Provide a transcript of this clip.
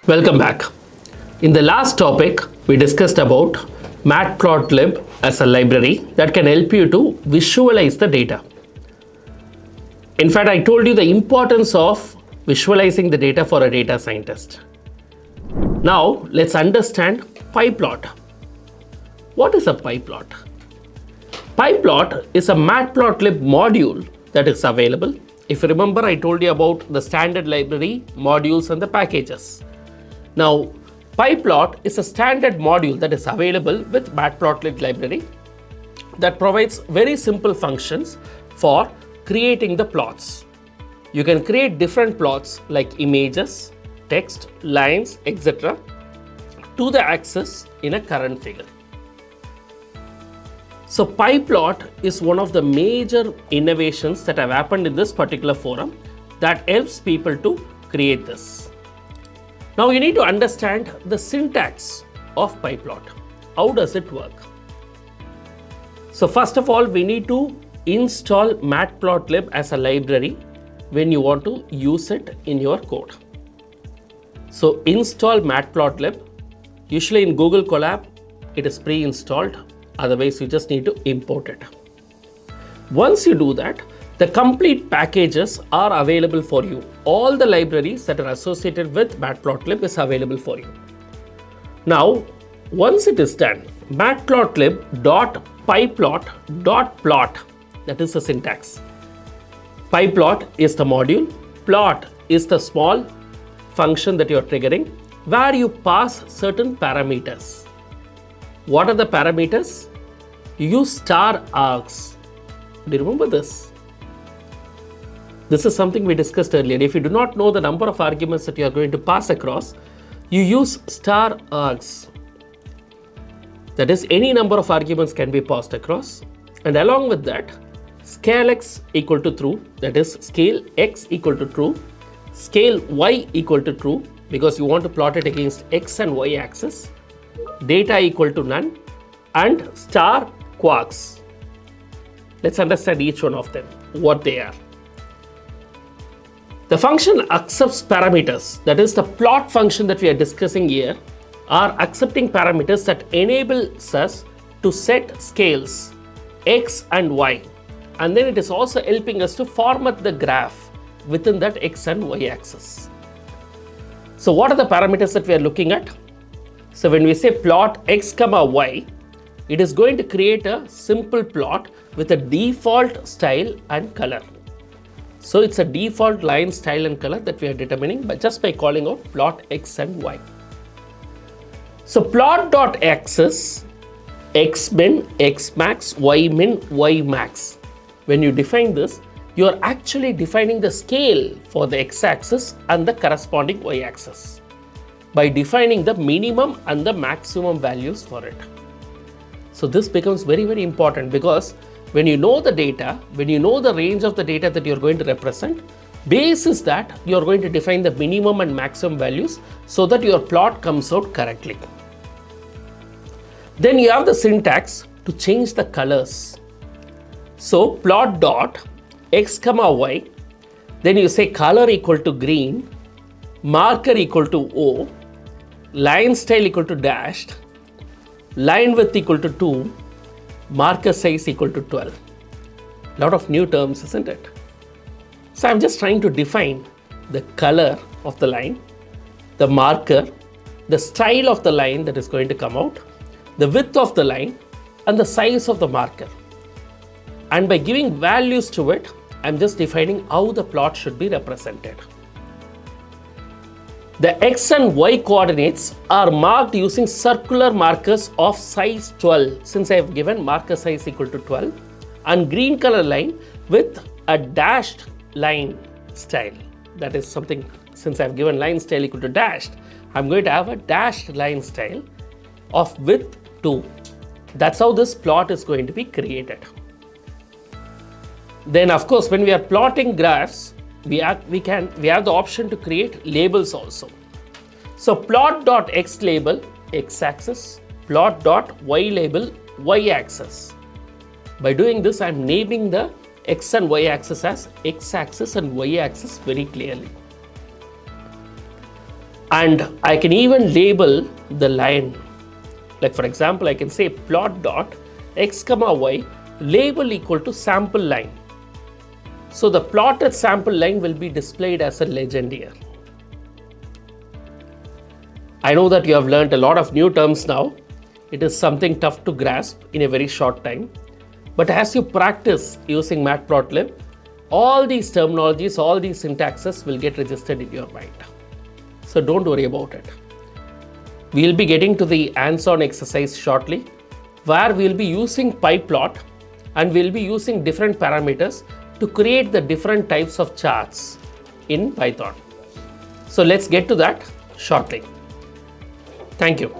Welcome back. In the last topic, we discussed about matplotlib as a library that can help you to visualize the data. In fact, I told you the importance of visualizing the data for a data scientist. Now, let's understand Pyplot. What is a Pyplot? Pyplot is a matplotlib module that is available. If you remember, I told you about the standard library, modules, and the packages. Now, Pyplot is a standard module that is available with matplotlib library that provides very simple functions for creating the plots. You can create different plots like images, text, lines, etc. to the axis in a current figure. So Pyplot is one of the major innovations that have happened in this particular forum that helps people to create this. Now you need to understand the syntax of Pyplot. How does it work? So first of all, we need to install matplotlib as a library when you want to use it in your code. So install matplotlib. Usually in Google Colab, it is pre-installed. Otherwise, you just need to import it. Once you do that, the complete packages are available for you. All the libraries that are associated with matplotlib is available for you. Now, once it is done, matplotlib.pyplot.plot, that is the syntax. Pyplot is the module, plot is the small function that you are triggering, where you pass certain parameters. What are the parameters? You use star args. Do you remember this? This is something we discussed earlier. If you do not know the number of arguments that you are going to pass across, you use star args. That is, any number of arguments can be passed across. And along with that, scale x equal to true, that is scale x equal to true, scale y equal to true, because you want to plot it against x and y axis, data equal to none, and star quarks. Let's understand each one of them, what they are. The function accepts parameters, that is the plot function that we are discussing here, are accepting parameters that enables us to set scales x and y, and then it is also helping us to format the graph within that x and y axis. So what are the parameters that we are looking at? So when we say plot x comma y, it is going to create a simple plot with a default style and color. So it's a default line, style and color that we are determining just by calling out plot x and y. So plot.axis, x min, x max, y min, y max. When you define this, you are actually defining the scale for the x axis and the corresponding y axis by defining the minimum and the maximum values for it. So this becomes very, very important, because when you know the data, when you know the range of the data that you're going to represent, basis that you're going to define the minimum and maximum values so that your plot comes out correctly. Then you have the syntax to change the colors. So plot dot x comma y, then you say color equal to green, marker equal to O, line style equal to dashed, line width equal to 2, marker size equal to 12. Lot of new terms, isn't it? So I'm just trying to define the color of the line, the marker, the style of the line that is going to come out, the width of the line, and the size of the marker. And by giving values to it, I'm just defining how the plot should be represented. The x and y coordinates are marked using circular markers of size 12, since I have given marker size equal to 12, and green color line with a dashed line style. That is something, since I have given line style equal to dashed, I'm going to have a dashed line style of width 2. That's how this plot is going to be created. Then of course, when we are plotting graphs, we have the option to create labels also. So plot.x label x-axis, plot.y label y-axis. By doing this, I am naming the x and y axis as x-axis and y-axis very clearly. And I can even label the line. Like for example, I can say plot dot x comma y label equal to sample line. So the plotted sample line will be displayed as a legend here. I know that you have learned a lot of new terms now. It is something tough to grasp in a very short time. But as you practice using Matplotlib, all these terminologies, all these syntaxes will get registered in your mind. So don't worry about it. We'll be getting to the hands-on exercise shortly, where we'll be using Pyplot and we'll be using different parameters to create the different types of charts in Python. So let's get to that shortly. Thank you.